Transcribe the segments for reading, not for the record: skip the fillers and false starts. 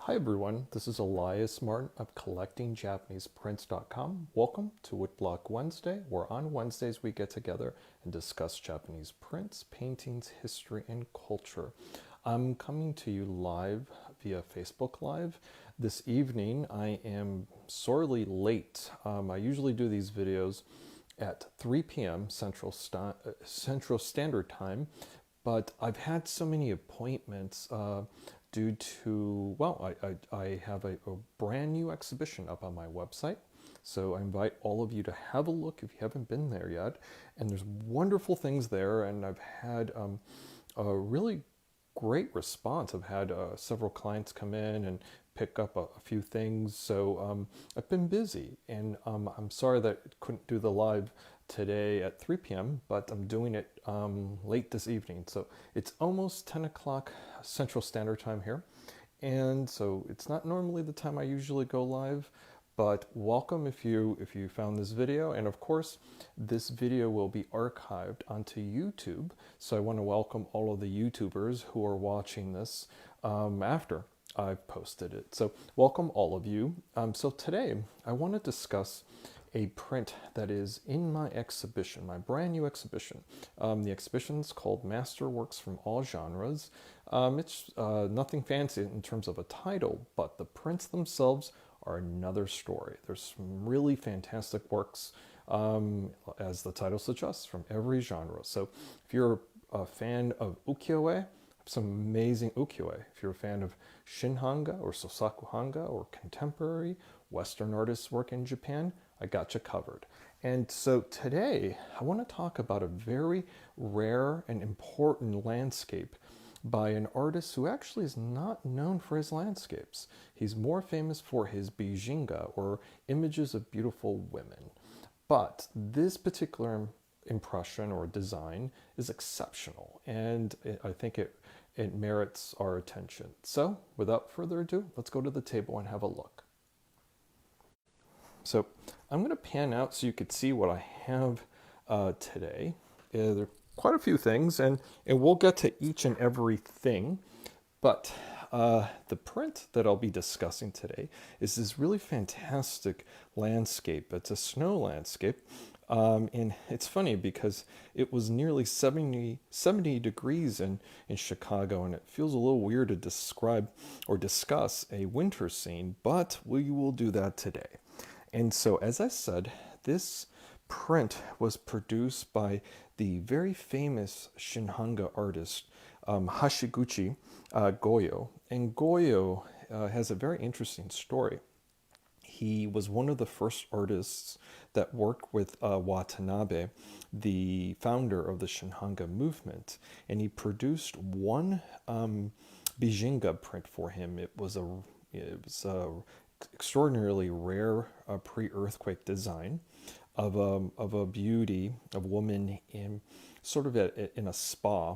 Hi everyone, this is Elias Martin of CollectingJapanesePrints.com. Welcome to Woodblock Wednesday, where on Wednesdays we get together and discuss Japanese prints, paintings, history, and culture. I'm coming to you live via Facebook Live. This evening I am sorely late. I usually do these videos at 3 p.m. Central Standard Time, but I've had so many appointments due to, well, I have a brand new exhibition up on my website. So I invite all of you to have a look if you haven't been there yet. And there's wonderful things there, and I've had a really great response. I've had several clients come in and pick up a few things. So I've been busy, and I'm sorry that I couldn't do the live today at 3 p.m., but I'm doing it late this evening. So it's almost 10 o'clock Central Standard Time here. And so it's not normally the time I usually go live, but welcome if you found this video. And of course, this video will be archived onto YouTube. So I want to welcome all of the YouTubers who are watching this after I've posted it. So welcome all of you. So today I want to discuss a print that is in my exhibition, my brand new exhibition. The exhibition's called Masterworks from All Genres. It's nothing fancy in terms of a title, but the prints themselves are another story. There's some really fantastic works, as the title suggests, from every genre. So if you're a fan of ukiyo-e, some amazing ukiyo-e. If you're a fan of shinhanga or sosakuhanga or contemporary Western artists' work in Japan, I got you covered. And so today I want to talk about a very rare and important landscape by an artist who actually is not known for his landscapes. He's more famous for his bijinga, or images of beautiful women. But this particular impression or design is exceptional, and I think it merits our attention. So without further ado, let's go to the table and have a look. So I'm going to pan out so you could see what I have today. There are quite a few things, and we'll get to each and every thing. But the print that I'll be discussing today is this really fantastic landscape. It's a snow landscape. And it's funny because it was nearly 70 degrees in Chicago, and it feels a little weird to describe or discuss a winter scene, but we will do that today. And so, as I said, this print was produced by the very famous Shinhanga artist, Hashiguchi Goyo. And Goyo has a very interesting story. He was one of the first artists that worked with Watanabe, the founder of the Shinhanga movement, and he produced one bijinga print for him. It was a extraordinarily rare pre-earthquake design of a beauty, of a woman in sort of in a spa,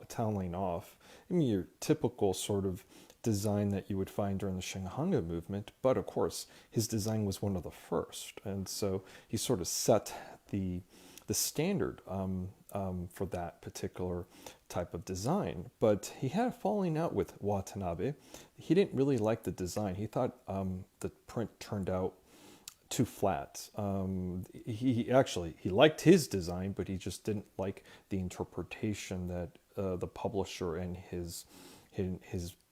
toweling off. I mean, your typical sort of design that you would find during the Shinhanga movement, but of course his design was one of the first, and so he sort of set the standard for that particular type of design. But he had a falling out with Watanabe. He didn't really like the design. He thought the print turned out too flat. He liked his design, but he just didn't like the interpretation that the publisher and his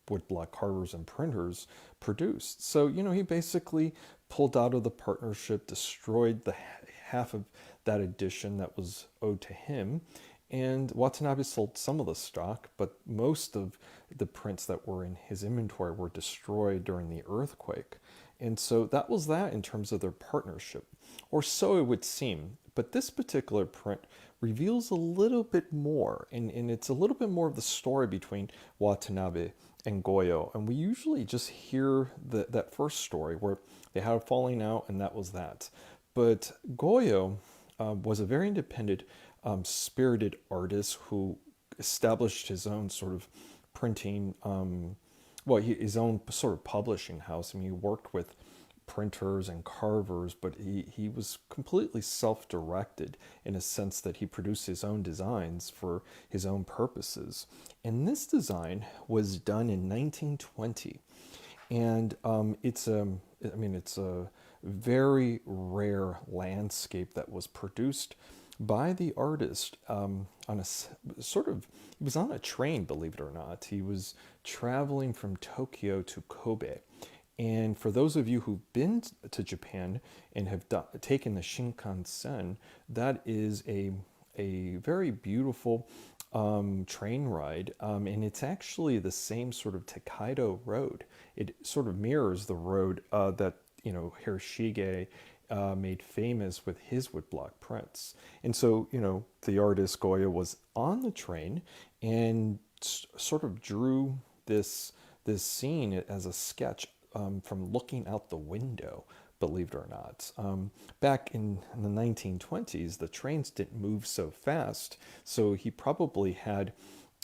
woodblock carvers and printers produced. So, he basically pulled out of the partnership, destroyed the half of that edition that was owed to him, and Watanabe sold some of the stock, but most of the prints that were in his inventory were destroyed during the earthquake. And so that was that in terms of their partnership, or so it would seem. But this particular print reveals a little bit more, and it's a little bit more of the story between Watanabe and Goyo. And we usually just hear that first story where they had a falling out, and that was that. But Goyo was a very independent, spirited artist who established his own sort of printing, his own sort of publishing house. I mean, he worked with printers and carvers, but he was completely self-directed in a sense that he produced his own designs for his own purposes. And this design was done in 1920. And it's a very rare landscape that was produced by the artist on a sort of, he was on a train, believe it or not. He was traveling from Tokyo to Kobe. And for those of you who've been to Japan and have taken the Shinkansen, that is a very beautiful train ride. And it's actually the same sort of Tokaido road. It sort of mirrors the road that, Hiroshige made famous with his woodblock prints. And so, the artist Goyo was on the train and sort of drew this scene as a sketch from looking out the window, believe it or not. Back in the 1920s, the trains didn't move so fast, so he probably had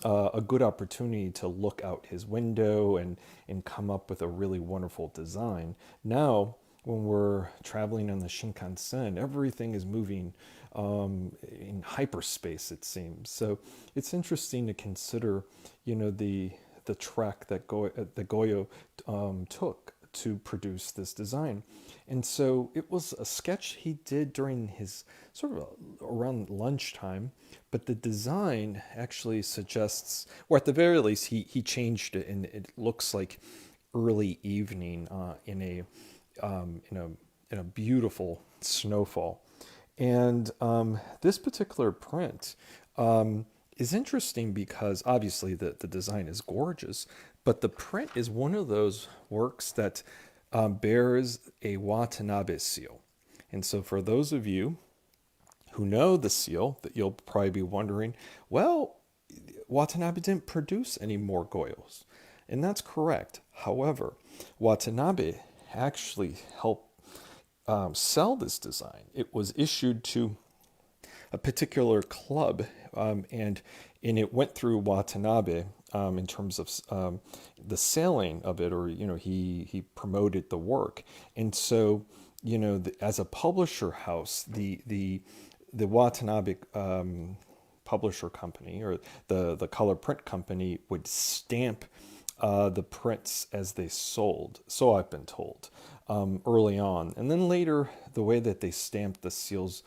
a good opportunity to look out his window and come up with a really wonderful design. Now, when we're traveling on the Shinkansen, everything is moving in hyperspace, it seems. So it's interesting to consider, the track that Goyo took to produce this design. And so it was a sketch he did during his sort of around lunchtime, but the design actually suggests, or at the very least, he changed it, and it looks like early evening in a beautiful snowfall. And this particular print is interesting because obviously the design is gorgeous, but the print is one of those works that bears a Watanabe seal. And so for those of you who know the seal, that you'll probably be wondering, well, Watanabe didn't produce any more Goyos. And that's correct. However, Watanabe actually helped sell this design. It was issued to a particular club, and it went through Watanabe in terms of the selling of it, or he promoted the work. And so as a publisher house, the Watanabe publisher company, or the color print company, would stamp the prints as they sold. So I've been told early on. And then later, the way that they stamped the seals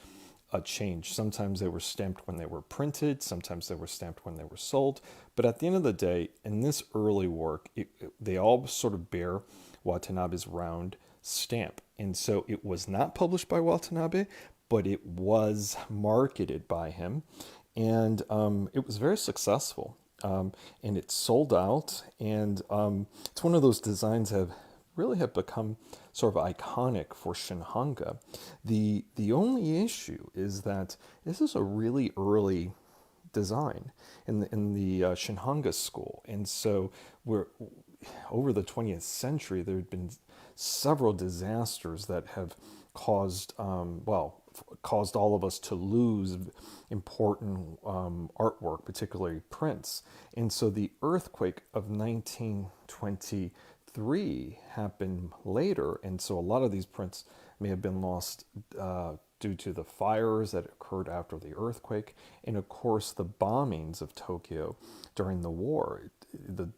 changed. Sometimes they were stamped when they were printed. Sometimes they were stamped when they were sold. But at the end of the day, in this early work, they all sort of bear Watanabe's round stamp. And so it was not published by Watanabe, but it was marketed by him. And it was very successful. And it sold out. And it's one of those designs that really have become sort of iconic for Shinhanga. The only issue is that this is a really early design in the Shinhanga school. And so we're over the 20th century, there had been several disasters that have caused all of us to lose important artwork, particularly prints. And so the earthquake of 1923 happened later, and so a lot of these prints may have been lost due to the fires that occurred after the earthquake, and of course the bombings of Tokyo during the war. The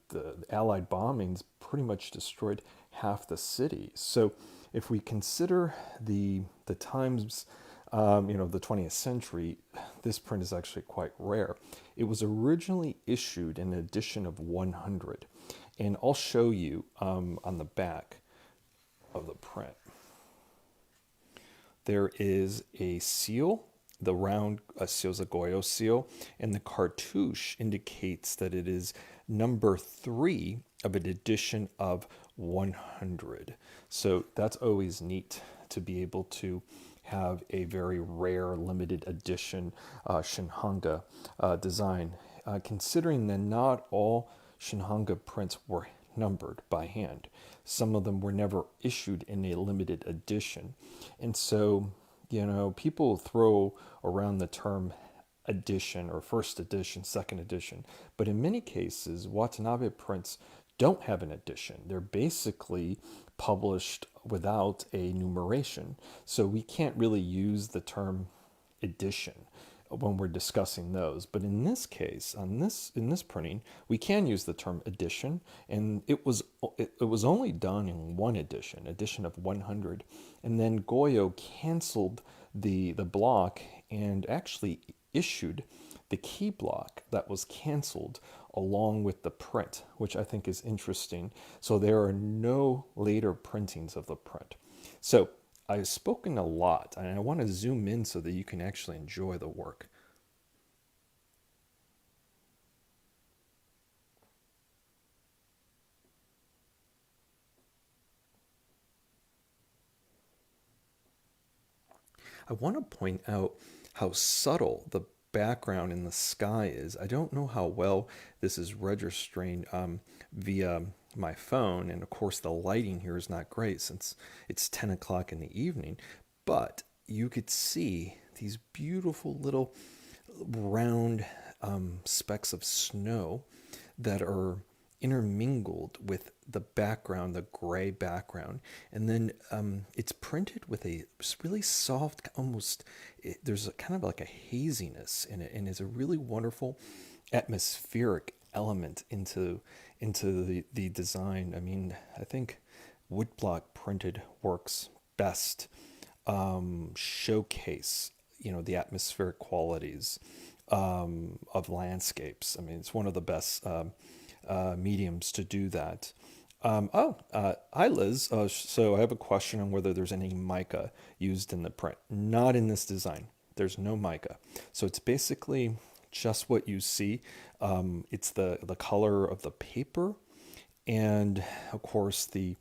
Allied bombings pretty much destroyed half the city. So if we consider the times, the 20th century, this print is actually quite rare. It was originally issued in an edition of 100. And I'll show you on the back of the print. There is a seal. The round seal is a Goyo seal, and the cartouche indicates that it is number 3 of an edition of 100. So that's always neat to be able to have a very rare limited edition Shinhanga design, considering that not all Shinhanga prints were numbered by hand. Some of them were never issued in a limited edition. And so, people throw around the term edition or first edition, second edition, but in many cases, Watanabe prints don't have an edition. They're basically published without a numeration. So we can't really use the term edition when we're discussing those. But in this case, in this printing, we can use the term edition, and it was only done in one edition of 100, and then Goyo canceled the block and actually issued the key block that was canceled along with the print, which I think is interesting. So there are no later printings of the print. So I've spoken a lot, and I want to zoom in so that you can actually enjoy the work. I want to point out how subtle the background in the sky is. I don't know how well this is registering via my phone, and of course the lighting here is not great since it's 10 o'clock in the evening, but you could see these beautiful little round specks of snow that are intermingled with the background, the gray background, and then it's printed with a really soft, almost there's a kind of like a haziness in it, and it's a really wonderful atmospheric element into the design. I mean, I think woodblock printed works best showcase, the atmospheric qualities of landscapes. I mean, it's one of the best mediums to do that. Hi Liz. So I have a question on whether there's any mica used in the print. Not in this design. There's no mica. So it's basically just what you see. It's the color of the paper, and of course the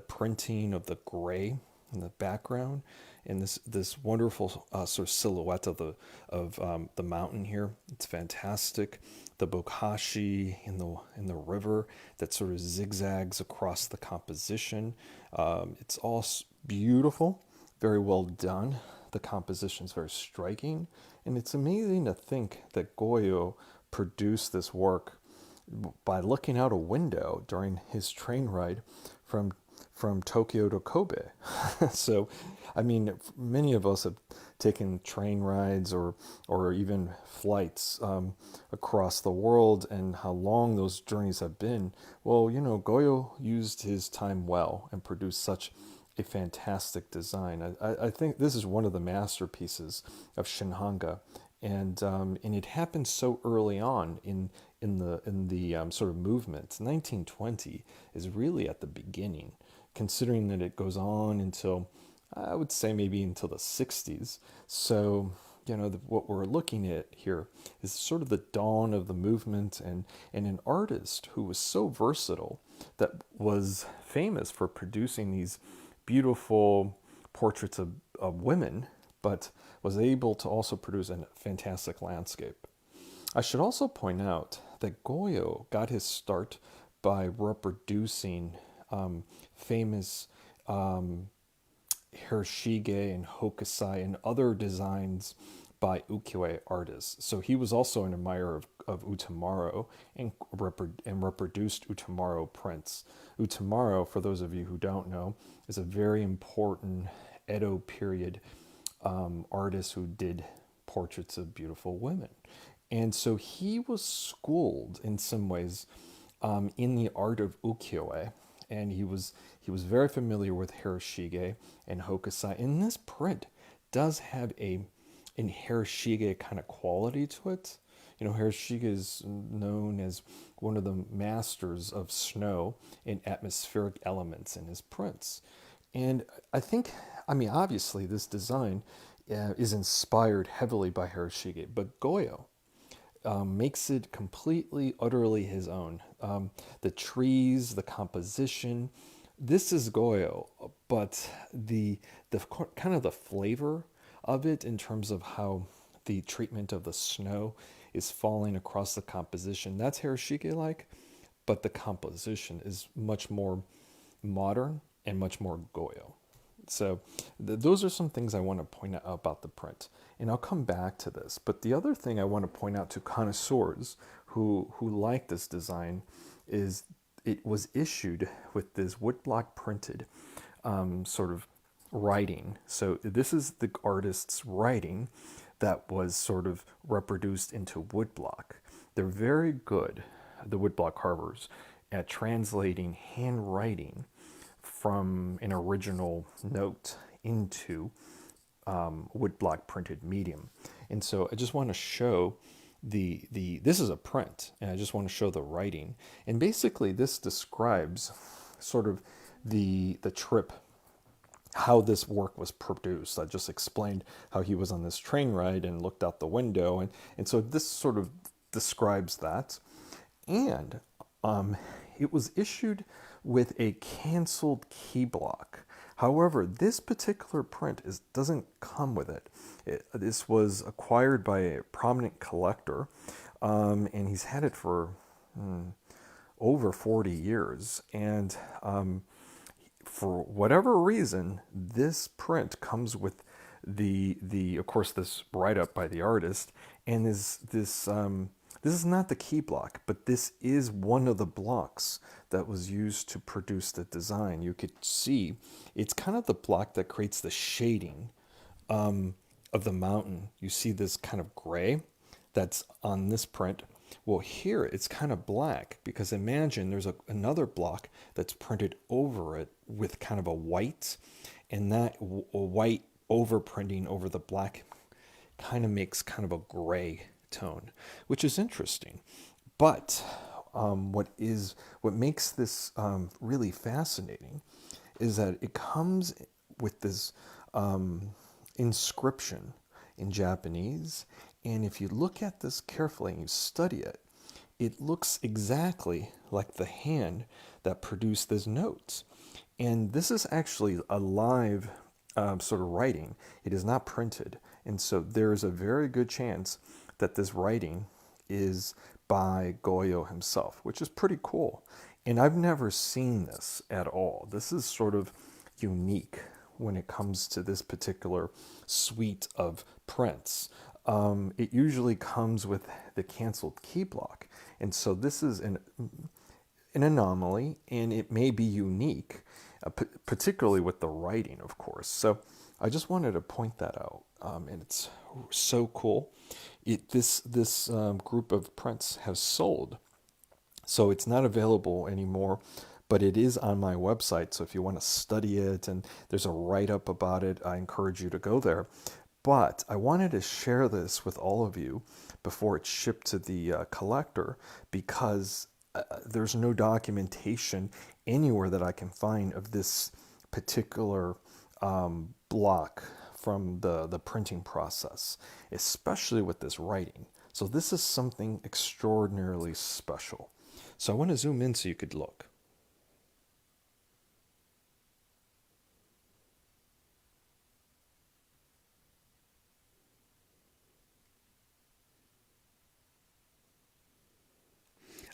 printing of the gray in the background, and this wonderful sort of silhouette of the mountain here. It's fantastic. The bokashi in the river that sort of zigzags across the composition. It's all beautiful, very well done. The composition is very striking, and it's amazing to think that Goyo produced this work by looking out a window during his train ride from Tokyo to Kobe. So, I mean, many of us have taken train rides or even flights across the world, and how long those journeys have been. Well, Goyo used his time well and produced such a fantastic design. I think this is one of the masterpieces of Shinhanga, and it happened so early on in the sort of movement. 1920 is really at the beginning, considering that it goes on until, I would say, maybe until the 60s. So, what we're looking at here is sort of the dawn of the movement, and an artist who was so versatile that was famous for producing these beautiful portraits of women, but was able to also produce a fantastic landscape. I should also point out that Goyo got his start by reproducing famous Hashiguchi and Hokusai and other designs by ukiyo-e artists. So he was also an admirer of Utamaro and reproduced Utamaro prints. Utamaro, for those of you who don't know, is a very important Edo period artist who did portraits of beautiful women. And so he was schooled in some ways in the art of ukiyo-e, and he was very familiar with Hashiguchi and Hokusai. And this print does have an Hashiguchi kind of quality to it. Hashiguchi is known as one of the masters of snow and atmospheric elements in his prints. And obviously this design is inspired heavily by Hashiguchi, but Goyo makes it completely, utterly his own. The trees, the composition, this is Goyo, but the kind of the flavor of it in terms of how the treatment of the snow is falling across the composition, that's Hashiguchi-like, but the composition is much more modern and much more Goyo. So those are some things I want to point out about the print, and I'll come back to this. But the other thing I want to point out to connoisseurs who like this design is it was issued with this woodblock printed sort of writing. So this is the artist's writing that was sort of reproduced into woodblock. They're very good, the woodblock carvers, at translating handwriting from an original note into woodblock printed medium. And so I just want to show this is a print, and I just want to show the writing. And basically this describes sort of the trip, how this work was produced. I just explained how he was on this train ride and looked out the window, and so this sort of describes that. And it was issued with a canceled key block. However, this particular print doesn't come with it. This was acquired by a prominent collector, and he's had it for over 40 years. And for whatever reason, this print comes with the of course, this write-up by the artist, and this is not the key block, but this is one of the blocks that was used to produce the design. You could see it's kind of the block that creates the shading of the mountain. You see this kind of gray that's on this print. Well, here it's kind of black, because imagine there's another block that's printed over it with kind of a white, and that white overprinting over the black kind of makes kind of a gray tone, which is interesting. But what makes this really fascinating is that it comes with this inscription in Japanese, and if you look at this carefully and you study it, it looks exactly like the hand that produced these notes. And this is actually a live sort of writing. It is not printed, and so there's a very good chance that this writing is by Goyo himself, which is pretty cool. And I've never seen this at all. This is sort of unique when it comes to this particular suite of prints. It usually comes with the canceled key block. And so this is an anomaly, and it may be unique, particularly with the writing, of course. So I just wanted to point that out, and it's so cool. This group of prints has sold, so it's not available anymore, but it is on my website. So if you want to study it, and there's a write-up about it, I encourage you to go there. But I wanted to share this with all of you before it's shipped to the collector, because there's no documentation anywhere that I can find of this particular block from the printing process, especially with this writing. So this is something extraordinarily special. So I want to zoom in so you could look.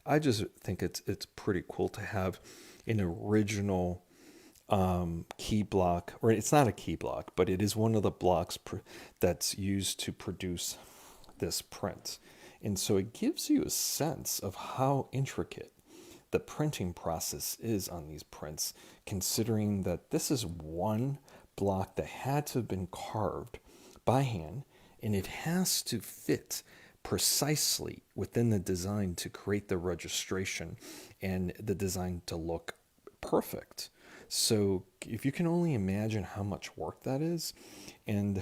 I just think it's pretty cool to have an original key block, or it's not a key block, but it is one of the blocks that's used to produce this print. And so it gives you a sense of how intricate the printing process is on these prints, considering that this is one block that had to have been carved by hand, and it has to fit precisely within the design to create the registration and the design to look perfect. So if you can only imagine how much work that is, and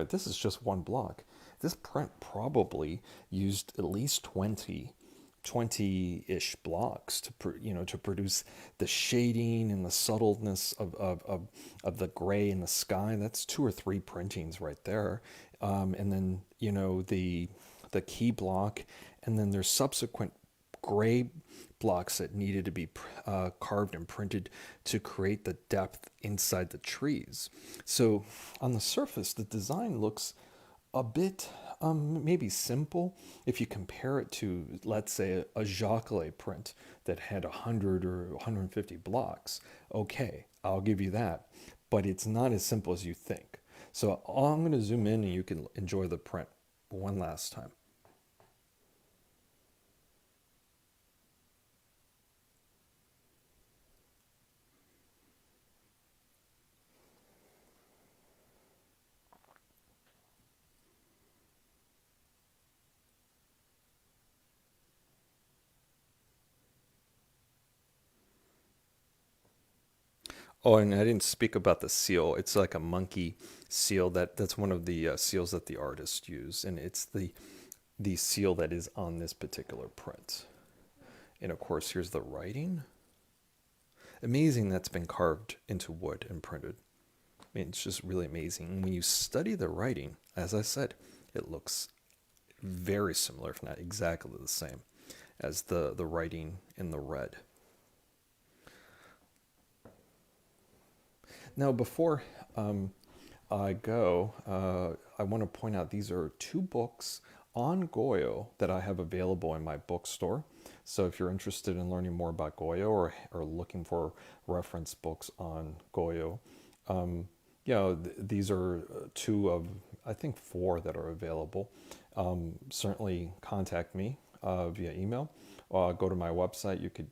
this is just one block. This print probably used at least 20-ish blocks to produce the shading and the subtleness of the gray in the sky. That's 2 or 3 printings right there. And then the key block, and then there's subsequent gray blocks that needed to be carved and printed to create the depth inside the trees. So on the surface, the design looks a bit maybe simple if you compare it to, let's say, a Jacqueline print that had 100 or 150 blocks. Okay, I'll give you that, but it's not as simple as you think. So I'm going to zoom in and you can enjoy the print one last time. Oh, and I didn't speak about the seal. It's like a monkey seal that's one of the seals that the artist used, and it's the seal that is on this particular print. And of course, here's the writing. Amazing that's been carved into wood and printed. I mean, it's just really amazing. When you study the writing, as I said, it looks very similar, if not exactly the same, as the writing in the red. Now, before I go, I want to point out these are two books on Goyo that I have available in my bookstore. So if you're interested in learning more about Goyo or looking for reference books on Goyo, these are two of, I think, four that are available. Certainly contact me via email. Go to my website. You could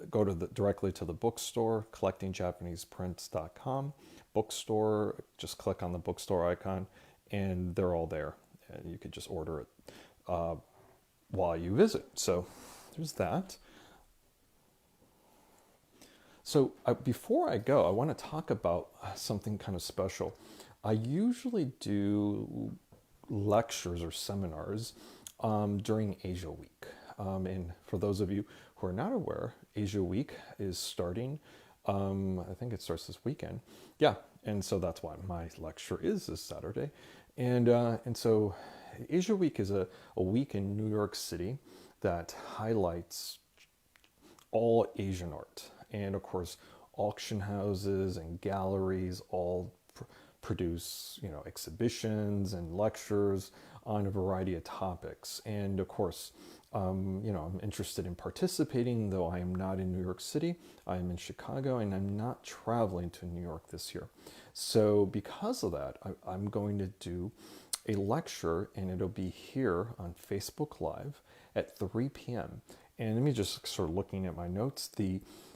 go to directly to the bookstore, collectingjapaneseprints.com. Bookstore, just click on the bookstore icon, and they're all there. And you could just order it while you visit. So there's that. So before I go, I want to talk about something kind of special. I usually do lectures or seminars during Asia Week. And for those of you who are not aware, Asia Week is starting. I think it starts this weekend. Yeah, and so that's why my lecture is this Saturday. And so Asia Week is a week in New York City that highlights all Asian art. And of course, auction houses and galleries all produce, exhibitions and lectures on a variety of topics. And of course, I'm interested in participating, though I am not in New York City. I am in Chicago, and I'm not traveling to New York this year. So because of that, I'm going to do a lecture, and it'll be here on Facebook Live at 3 p.m. And let me just sort of looking at my notes.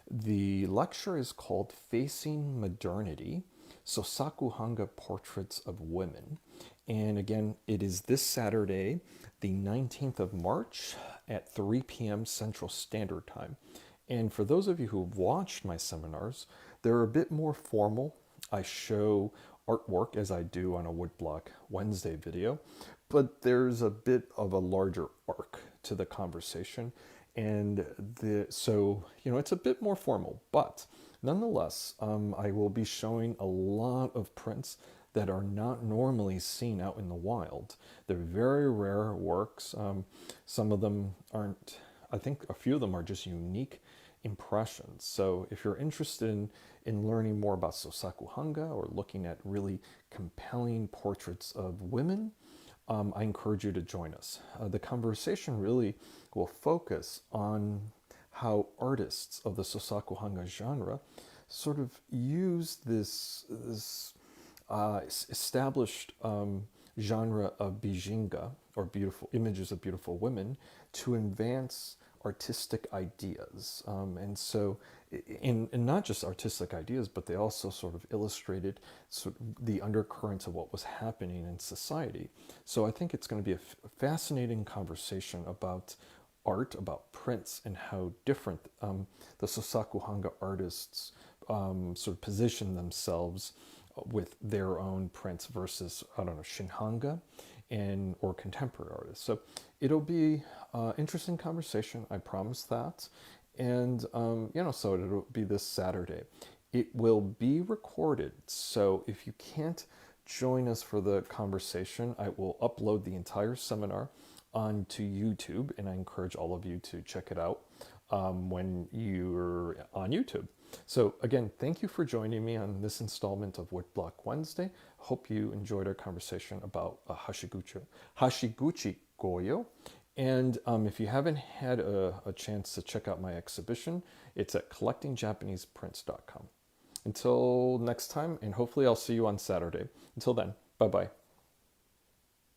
The lecture is called Facing Modernity, Sosakuhanga Portraits of Women. And again, it is this Saturday, the 19th of March at 3 p.m. Central Standard Time. And for those of you who've watched my seminars, they're a bit more formal. I show artwork as I do on a Woodblock Wednesday video, but there's a bit of a larger arc to the conversation. And so it's a bit more formal, but nonetheless, I will be showing a lot of prints that are not normally seen out in the wild. They're very rare works. Some of them aren't, I think a few of them are just unique impressions. So if you're interested in learning more about Sosakuhanga or looking at really compelling portraits of women, I encourage you to join us. The conversation really will focus on how artists of the Sosakuhanga genre sort of use this established genre of bijinga, or beautiful images of beautiful women, to advance artistic ideas. And so, in not just artistic ideas, but they also sort of illustrated the undercurrents of what was happening in society. So I think it's going to be a fascinating conversation about art, about prints, and how different the Sosakuhanga artists sort of position themselves with their own prints versus, Shinhanga or contemporary artists. So it'll be an interesting conversation, I promise that. And, so it'll be this Saturday. It will be recorded, so if you can't join us for the conversation, I will upload the entire seminar onto YouTube, and I encourage all of you to check it out when you're on YouTube. So again, thank you for joining me on this installment of Woodblock Wednesday. Hope you enjoyed our conversation about Hashiguchi Goyo. And if you haven't had a chance to check out my exhibition, it's at collectingjapaneseprints.com. Until next time, and hopefully I'll see you on Saturday. Until then, bye-bye.